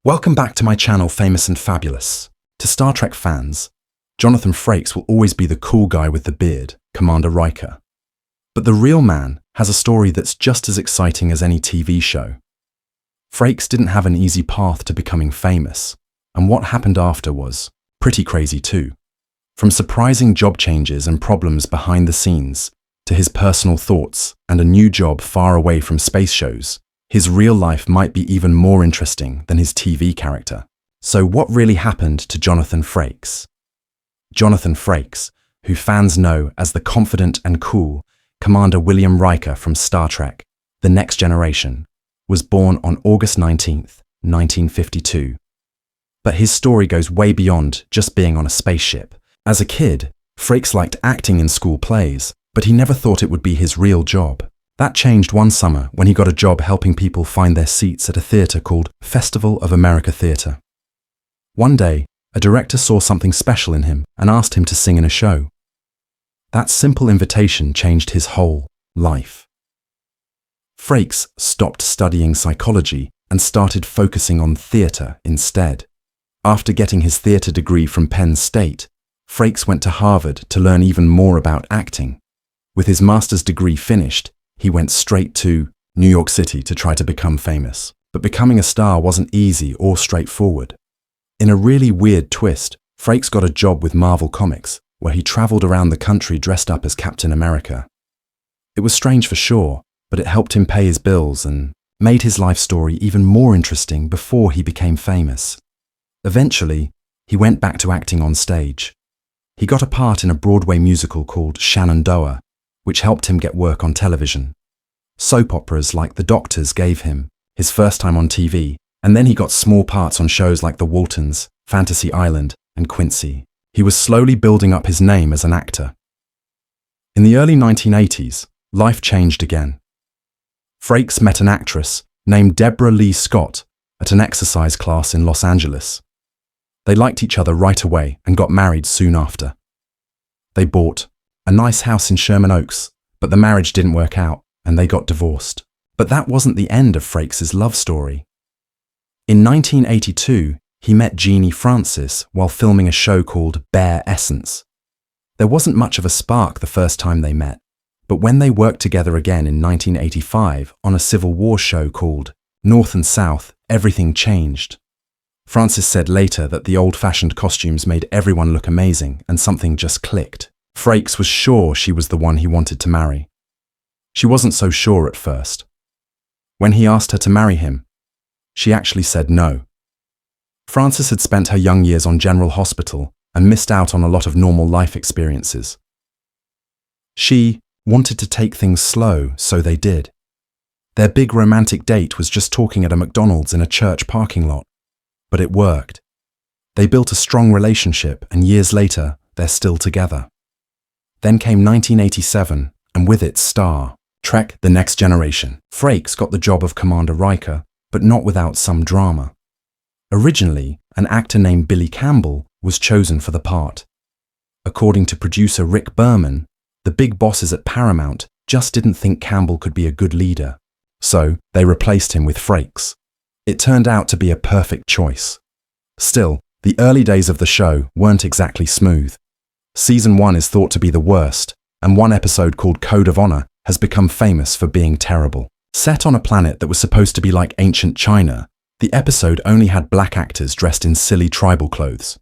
Welcome back to my channel, Famous and Fabulous. To Star Trek fans, Jonathan Frakes will always be the cool guy with the beard, Commander Riker. But the real man has a story that's just as exciting as any TV show. Frakes didn't have an easy path to becoming famous, and what happened after was pretty crazy too. From surprising job changes and problems behind the scenes, to his personal thoughts and a new job far away from space shows, his real life might be even more interesting than his TV character. So what really happened to Jonathan Frakes? Jonathan Frakes, who fans know as the confident and cool Commander William Riker from Star Trek, The Next Generation, was born on August 19th, 1952. But his story goes way beyond just being on a spaceship. As a kid, Frakes liked acting in school plays, but he never thought it would be his real job. That changed one summer when he got a job helping people find their seats at a theatre called Festival of America Theatre. One day, a director saw something special in him and asked him to sing in a show. That simple invitation changed his whole life. Frakes stopped studying psychology and started focusing on theatre instead. After getting his theatre degree from Penn State, Frakes went to Harvard to learn even more about acting. With his master's degree finished, he went straight to New York City to try to become famous. But becoming a star wasn't easy or straightforward. In a really weird twist, Frakes got a job with Marvel Comics, where he traveled around the country dressed up as Captain America. It was strange for sure, but it helped him pay his bills and made his life story even more interesting before he became famous. Eventually, he went back to acting on stage. He got a part in a Broadway musical called Shenandoah, which helped him get work on television. Soap operas like The Doctors gave him his first time on TV, and then he got small parts on shows like The Waltons, Fantasy Island, and Quincy. He was slowly building up his name as an actor. In the early 1980s, life changed again. Frakes met an actress named Deborah Lee Scott at an exercise class in Los Angeles. They liked each other right away and got married soon after. They bought a nice house in Sherman Oaks, but the marriage didn't work out and they got divorced. But that wasn't the end of Frakes' love story. In 1982, he met Jeannie Francis while filming a show called Bare Essence. There wasn't much of a spark the first time they met, but when they worked together again in 1985 on a Civil War show called North and South, everything changed. Francis said later that the old-fashioned costumes made everyone look amazing and something just clicked. Frakes was sure she was the one he wanted to marry. She wasn't so sure at first. When he asked her to marry him, she actually said no. Francis had spent her young years on General Hospital and missed out on a lot of normal life experiences. She wanted to take things slow, so they did. Their big romantic date was just talking at a McDonald's in a church parking lot. But it worked. They built a strong relationship, and years later, they're still together. Then came 1987, and with it Star Trek: The Next Generation. Frakes got the job of Commander Riker, but not without some drama. Originally, an actor named Billy Campbell was chosen for the part. According to producer Rick Berman, the big bosses at Paramount just didn't think Campbell could be a good leader, so they replaced him with Frakes. It turned out to be a perfect choice. Still, the early days of the show weren't exactly smooth. Season 1 is thought to be the worst, and one episode called Code of Honor has become famous for being terrible. Set on a planet that was supposed to be like ancient China, the episode only had black actors dressed in silly tribal clothes.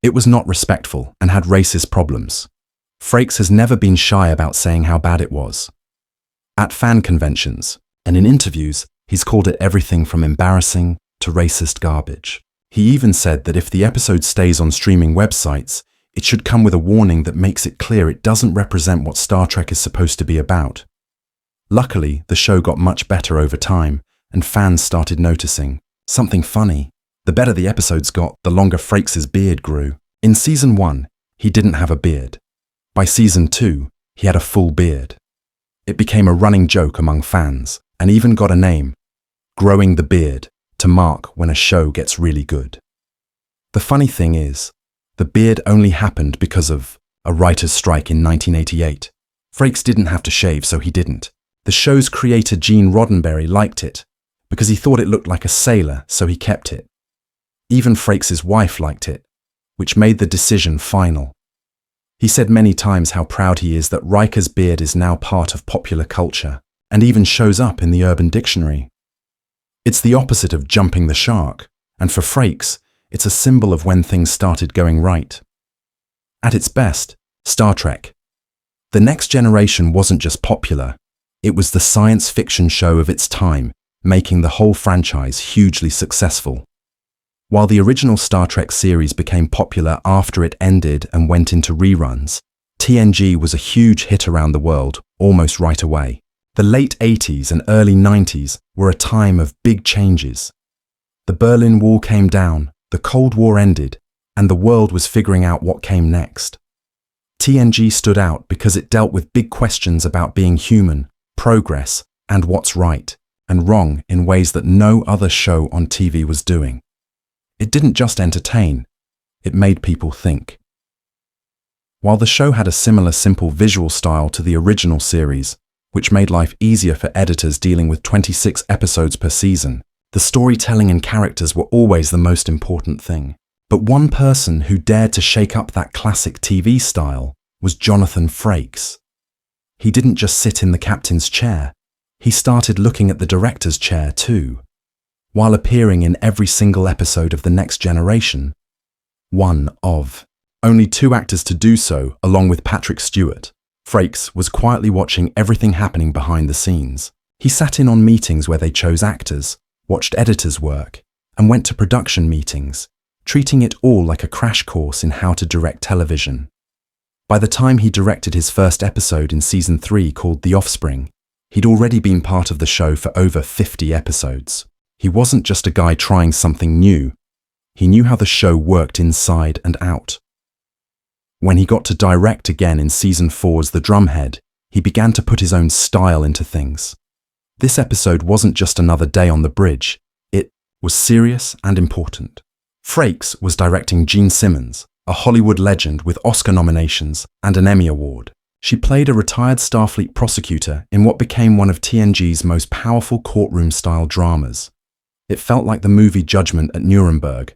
It was not respectful and had racist problems. Frakes has never been shy about saying how bad it was. At fan conventions and in interviews, he's called it everything from embarrassing to racist garbage. He even said that if the episode stays on streaming websites, it should come with a warning that makes it clear it doesn't represent what Star Trek is supposed to be about. Luckily, the show got much better over time, and fans started noticing something funny. The better the episodes got, the longer Frakes' beard grew. In Season 1, he didn't have a beard. By Season 2, he had a full beard. It became a running joke among fans, and even got a name, Growing the Beard, to mark when a show gets really good. The funny thing is, the beard only happened because of a writer's strike in 1988. Frakes didn't have to shave, so he didn't. The show's creator Gene Roddenberry liked it, because he thought it looked like a sailor, so he kept it. Even Frakes' wife liked it, which made the decision final. He said many times how proud he is that Riker's beard is now part of popular culture and even shows up in the Urban Dictionary. It's the opposite of jumping the shark, and for Frakes, it's a symbol of when things started going right. At its best, Star Trek. The Next Generation wasn't just popular, it was the science fiction show of its time, making the whole franchise hugely successful. While the original Star Trek series became popular after it ended and went into reruns, TNG was a huge hit around the world almost right away. The late 80s and early 90s were a time of big changes. The Berlin Wall came down, the Cold War ended, and the world was figuring out what came next. TNG stood out because it dealt with big questions about being human, progress, and what's right and wrong in ways that no other show on TV was doing. It didn't just entertain, it made people think. While the show had a similar simple visual style to the original series, which made life easier for editors dealing with 26 episodes per season, the storytelling and characters were always the most important thing. But one person who dared to shake up that classic TV style was Jonathan Frakes. He didn't just sit in the captain's chair, he started looking at the director's chair too. While appearing in every single episode of The Next Generation, one of only 2 actors to do so, along with Patrick Stewart, Frakes was quietly watching everything happening behind the scenes. He sat in on meetings where they chose actors, watched editors work, and went to production meetings, treating it all like a crash course in how to direct television. By the time he directed his first episode in Season 3 called The Offspring, he'd already been part of the show for over 50 episodes. He wasn't just a guy trying something new. He knew how the show worked inside and out. When he got to direct again in Season 4's The Drumhead, he began to put his own style into things. This episode wasn't just another day on the bridge. It was serious and important. Frakes was directing Gene Simmons, a Hollywood legend with Oscar nominations and an Emmy Award. She played a retired Starfleet prosecutor in what became one of TNG's most powerful courtroom-style dramas. It felt like the movie Judgment at Nuremberg,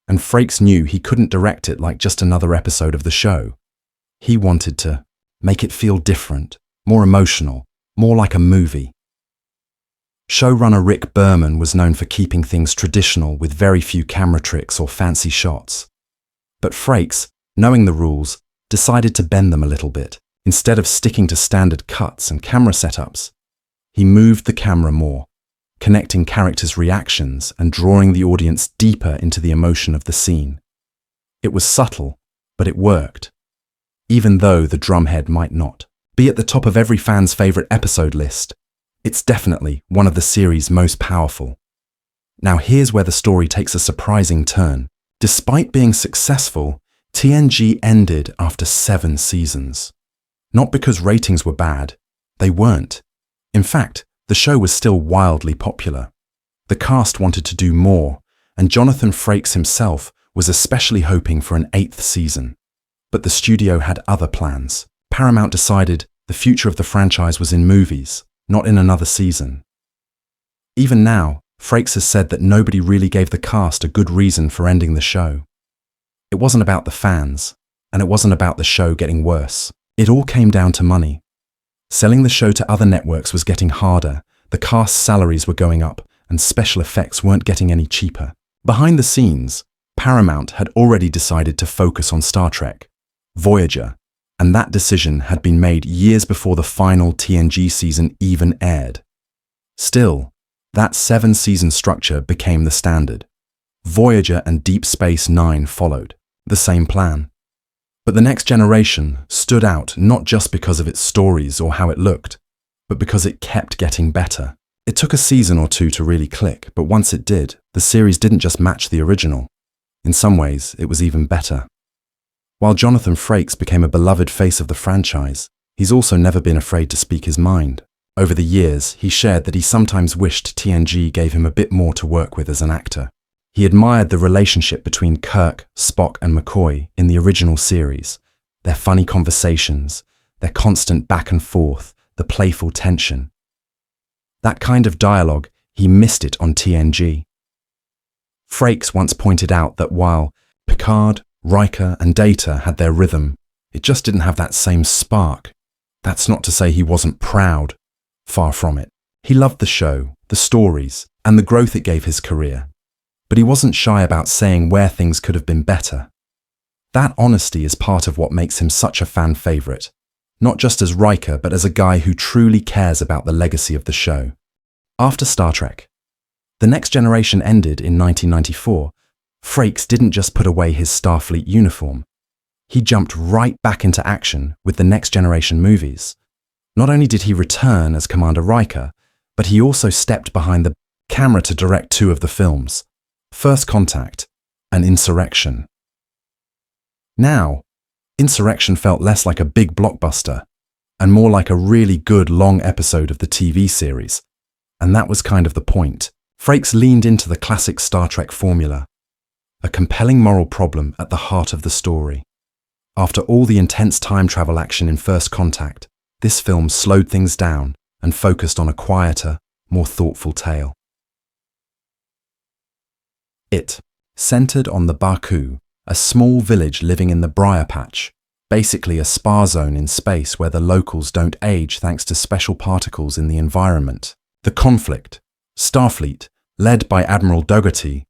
and Frakes knew he couldn't direct it like just another episode of the show. He wanted to make it feel different, more emotional, more like a movie. Showrunner Rick Berman was known for keeping things traditional with very few camera tricks or fancy shots. But Frakes, knowing the rules, decided to bend them a little bit. Instead of sticking to standard cuts and camera setups, he moved the camera more, connecting characters' reactions and drawing the audience deeper into the emotion of the scene. It was subtle, but it worked, even though The Drumhead might not be at the top of every fan's favorite episode list. It's definitely one of the series' most powerful. Now here's where the story takes a surprising turn. Despite being successful, TNG ended after 7 seasons. Not because ratings were bad, they weren't. In fact, the show was still wildly popular. The cast wanted to do more, and Jonathan Frakes himself was especially hoping for an 8th season. But the studio had other plans. Paramount decided the future of the franchise was in movies, not in another season. Even now, Frakes has said that nobody really gave the cast a good reason for ending the show. It wasn't about the fans, and it wasn't about the show getting worse. It all came down to money. Selling the show to other networks was getting harder, the cast's salaries were going up, and special effects weren't getting any cheaper. Behind the scenes, Paramount had already decided to focus on Star Trek, Voyager, and that decision had been made years before the final TNG season even aired. Still, that 7-season structure became the standard. Voyager and Deep Space Nine followed, the same plan. But The Next Generation stood out not just because of its stories or how it looked, but because it kept getting better. It took a season or 2 to really click, but once it did, the series didn't just match the original. In some ways, it was even better. While Jonathan Frakes became a beloved face of the franchise, he's also never been afraid to speak his mind. Over the years, he shared that he sometimes wished TNG gave him a bit more to work with as an actor. He admired the relationship between Kirk, Spock, and McCoy in the original series, their funny conversations, their constant back and forth, the playful tension. That kind of dialogue, he missed it on TNG. Frakes once pointed out that while Picard, Riker, and Data had their rhythm, it just didn't have that same spark. That's not to say he wasn't proud. Far from it. He loved the show, the stories, and the growth it gave his career. But he wasn't shy about saying where things could have been better. That honesty is part of what makes him such a fan favorite, not just as Riker, but as a guy who truly cares about the legacy of the show. After Star Trek, The Next Generation ended in 1994, Frakes didn't just put away his Starfleet uniform. He jumped right back into action with the Next Generation movies. Not only did he return as Commander Riker, but he also stepped behind the camera to direct two of the films, First Contact and Insurrection. Now, Insurrection felt less like a big blockbuster and more like a really good long episode of the TV series, and that was kind of the point. Frakes leaned into the classic Star Trek formula, a compelling moral problem at the heart of the story. After all the intense time travel action in First Contact, this film slowed things down and focused on a quieter, more thoughtful tale. It centered on the Baku, a small village living in the Briar Patch, basically a spa zone in space where the locals don't age thanks to special particles in the environment. The conflict, Starfleet, led by Admiral Dougherty,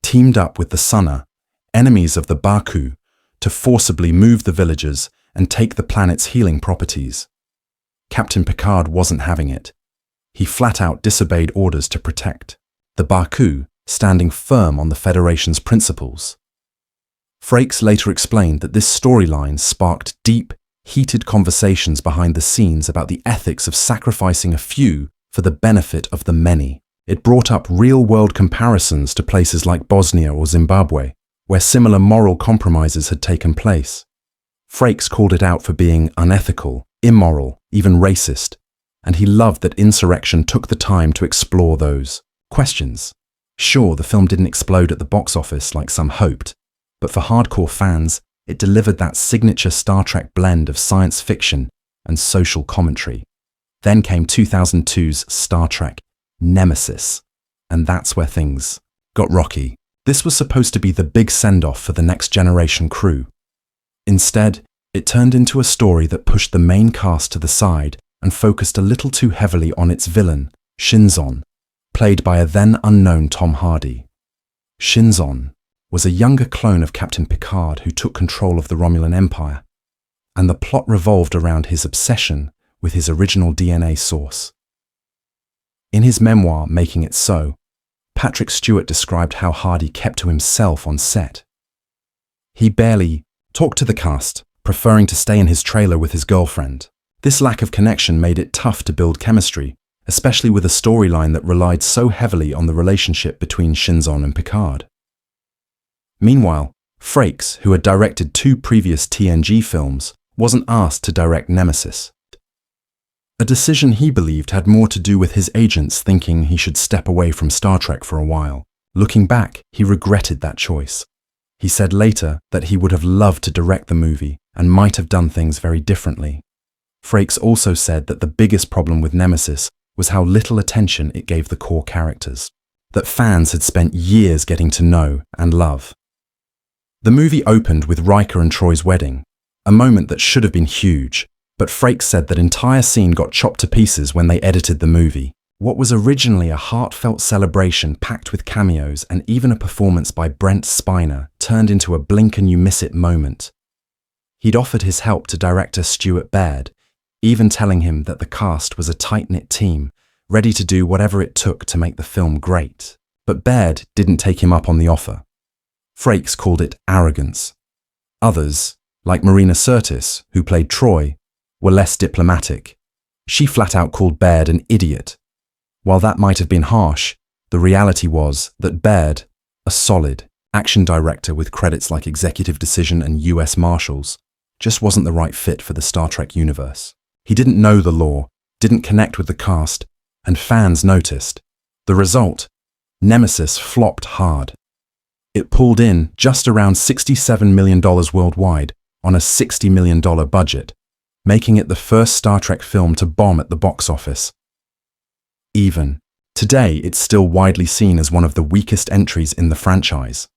teamed up with the Sunna, enemies of the Baku, to forcibly move the villagers and take the planet's healing properties. Captain Picard wasn't having it. He flat out disobeyed orders to protect the Baku, standing firm on the Federation's principles. Frakes later explained that this storyline sparked deep, heated conversations behind the scenes about the ethics of sacrificing a few for the benefit of the many. It brought up real-world comparisons to places like Bosnia or Zimbabwe, where similar moral compromises had taken place. Frakes called it out for being unethical, immoral, even racist, and he loved that Insurrection took the time to explore those questions. Sure, the film didn't explode at the box office like some hoped, but for hardcore fans, it delivered that signature Star Trek blend of science fiction and social commentary. Then came 2002's Star Trek Nemesis, and that's where things got rocky. This was supposed to be the big send-off for the Next Generation crew. Instead, it turned into a story that pushed the main cast to the side and focused a little too heavily on its villain, Shinzon, played by a then-unknown Tom Hardy. Shinzon was a younger clone of Captain Picard who took control of the Romulan Empire, and the plot revolved around his obsession with his original DNA source. In his memoir, Making It So, Patrick Stewart described how Hardy kept to himself on set. He barely talked to the cast, preferring to stay in his trailer with his girlfriend. This lack of connection made it tough to build chemistry, especially with a storyline that relied so heavily on the relationship between Shinzon and Picard. Meanwhile, Frakes, who had directed two previous TNG films, wasn't asked to direct Nemesis. A decision he believed had more to do with his agents thinking he should step away from Star Trek for a while. Looking back, he regretted that choice. He said later that he would have loved to direct the movie and might have done things very differently. Frakes also said that the biggest problem with Nemesis was how little attention it gave the core characters, that fans had spent years getting to know and love. The movie opened with Riker and Troy's wedding, a moment that should have been huge, but Frakes said that entire scene got chopped to pieces when they edited the movie. What was originally a heartfelt celebration packed with cameos and even a performance by Brent Spiner turned into a blink-and-you-miss-it moment. He'd offered his help to director Stuart Baird, even telling him that the cast was a tight-knit team, ready to do whatever it took to make the film great. But Baird didn't take him up on the offer. Frakes called it arrogance. Others, like Marina Sirtis, who played Troy, were less diplomatic. She flat out called Baird an idiot. While that might have been harsh, the reality was that Baird, a solid action director with credits like Executive Decision and US Marshals, just wasn't the right fit for the Star Trek universe. He didn't know the lore, didn't connect with the cast, and fans noticed. The result? Nemesis flopped hard. It pulled in just around $67 million worldwide on a $60 million budget, making it the first Star Trek film to bomb at the box office. Even Today, it's still widely seen as one of the weakest entries in the franchise.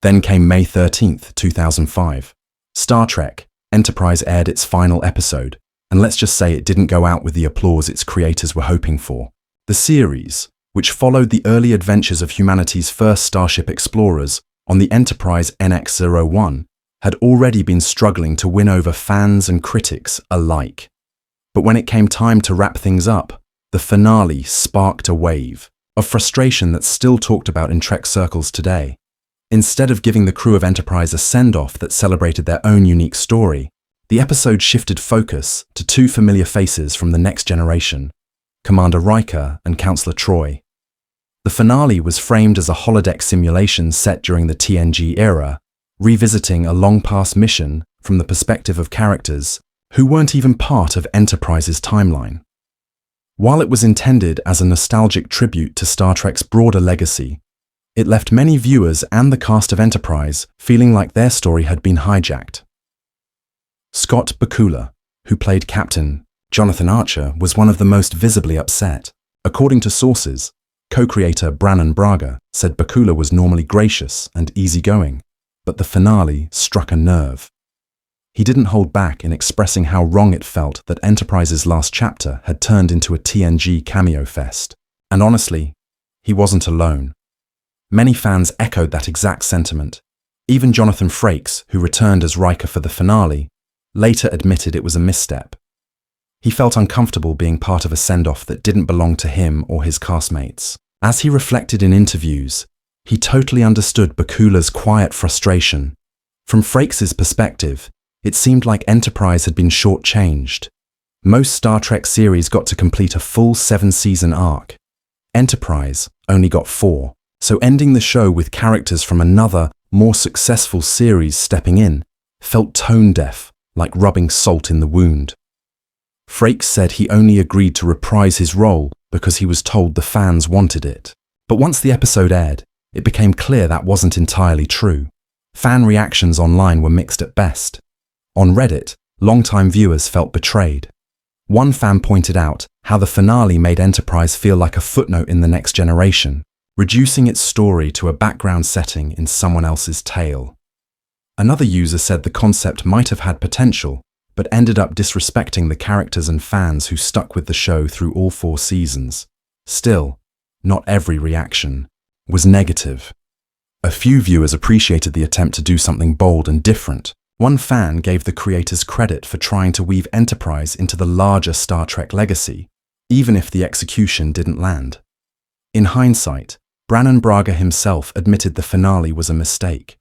Then came May 13th, 2005. Star Trek Enterprise aired its final episode, and let's just say it didn't go out with the applause its creators were hoping for. The series, which followed the early adventures of humanity's first starship explorers on the Enterprise NX-01, had already been struggling to win over fans and critics alike. But when it came time to wrap things up, the finale sparked a wave of frustration that's still talked about in Trek circles today. Instead of giving the crew of Enterprise a send-off that celebrated their own unique story, the episode shifted focus to two familiar faces from the next generation, Commander Riker and Counselor Troi. The finale was framed as a holodeck simulation set during the TNG era, revisiting a long-past mission from the perspective of characters who weren't even part of Enterprise's timeline. While it was intended as a nostalgic tribute to Star Trek's broader legacy, it left many viewers and the cast of Enterprise feeling like their story had been hijacked. Scott Bakula, who played Captain Jonathan Archer, was one of the most visibly upset. According to sources, co-creator Brannon Braga said Bakula was normally gracious and easygoing, but the finale struck a nerve. He didn't hold back in expressing how wrong it felt that Enterprise's last chapter had turned into a TNG cameo fest. And honestly, he wasn't alone. Many fans echoed that exact sentiment. Even Jonathan Frakes, who returned as Riker for the finale, later admitted it was a misstep. He felt uncomfortable being part of a send-off that didn't belong to him or his castmates. As he reflected in interviews, he totally understood Bakula's quiet frustration. From Frakes' perspective, it seemed like Enterprise had been shortchanged. Most Star Trek series got to complete a full 7-season arc. Enterprise only got 4, so ending the show with characters from another, more successful series stepping in felt tone-deaf, like rubbing salt in the wound. Frakes said he only agreed to reprise his role because he was told the fans wanted it. But once the episode aired, it became clear that wasn't entirely true. Fan reactions online were mixed at best. On Reddit, longtime viewers felt betrayed. One fan pointed out how the finale made Enterprise feel like a footnote in the next generation, reducing its story to a background setting in someone else's tale. Another user said the concept might have had potential, but ended up disrespecting the characters and fans who stuck with the show through all 4 seasons. Still, not every reaction was negative. A few viewers appreciated the attempt to do something bold and different. One fan gave the creators credit for trying to weave Enterprise into the larger Star Trek legacy, even if the execution didn't land. In hindsight, Brannon Braga himself admitted the finale was a mistake.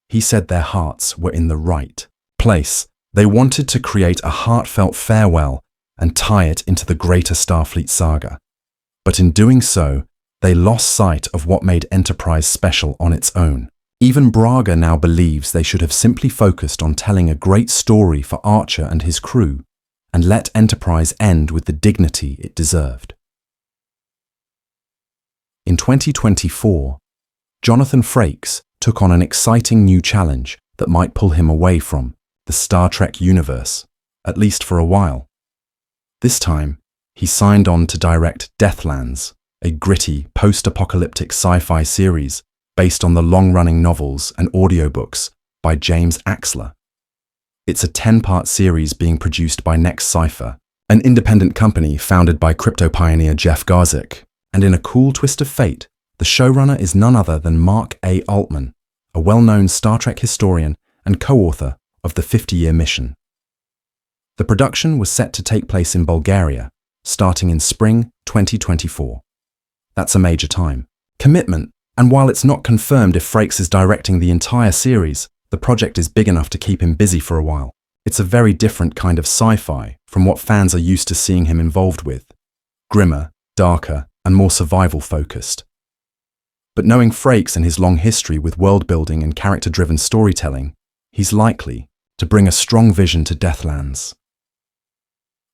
He said their hearts were in the right place. They wanted to create a heartfelt farewell and tie it into the greater Starfleet saga. But in doing so, they lost sight of what made Enterprise special on its own. Even Braga now believes they should have simply focused on telling a great story for Archer and his crew, and let Enterprise end with the dignity it deserved. In 2024, Jonathan Frakes took on an exciting new challenge that might pull him away from the Star Trek universe, at least for a while. This time, he signed on to direct Deathlands, a gritty, post-apocalyptic sci-fi series based on the long-running novels and audiobooks by James Axler. It's a 10-part series being produced by Next Cipher, an independent company founded by crypto pioneer Jeff Garzik, and in a cool twist of fate, the showrunner is none other than Mark A. Altman, a well-known Star Trek historian and co-author of The 50-Year Mission. The production was set to take place in Bulgaria, starting in spring 2024. That's a major time commitment, and while it's not confirmed if Frakes is directing the entire series, the project is big enough to keep him busy for a while. It's a very different kind of sci-fi from what fans are used to seeing him involved with. Grimmer, darker, and more survival-focused. But knowing Frakes and his long history with world-building and character-driven storytelling, he's likely to bring a strong vision to Deathlands.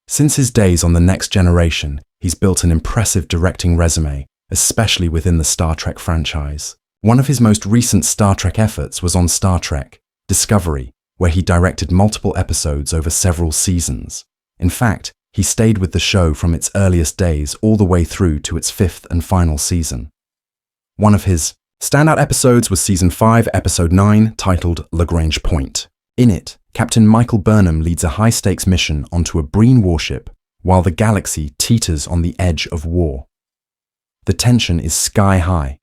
Since his days on The Next Generation, he's built an impressive directing resume, especially within the Star Trek franchise. One of his most recent Star Trek efforts was on Star Trek Discovery, where he directed multiple episodes over several seasons. In fact, He stayed with the show from its earliest days all the way through to its 5th and final season. One of his standout episodes was Season 5, Episode 9, titled Lagrange Point. In it, Captain Michael Burnham leads a high-stakes mission onto a Breen warship while the galaxy teeters on the edge of war. The tension is sky-high,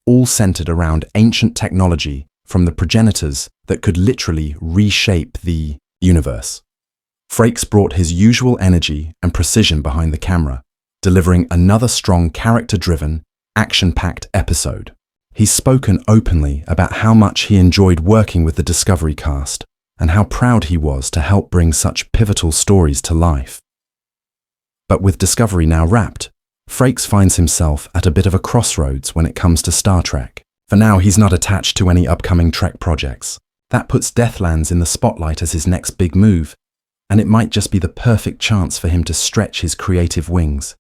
all centered around ancient technology from the progenitors that could literally reshape the universe. Frakes brought his usual energy and precision behind the camera, delivering another strong character-driven, action-packed episode. He's spoken openly about how much he enjoyed working with the Discovery cast and how proud he was to help bring such pivotal stories to life. But with Discovery now wrapped, Frakes finds himself at a bit of a crossroads when it comes to Star Trek. For now, he's not attached to any upcoming Trek projects. That puts Deathlands in the spotlight as his next big move, and it might just be the perfect chance for him to stretch his creative wings.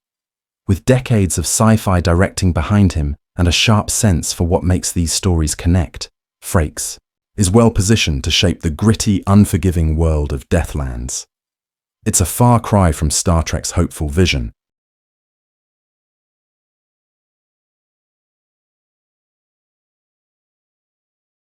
With decades of sci-fi directing behind him and a sharp sense for what makes these stories connect, Frakes is well positioned to shape the gritty, unforgiving world of Deathlands. It's a far cry from Star Trek's hopeful vision,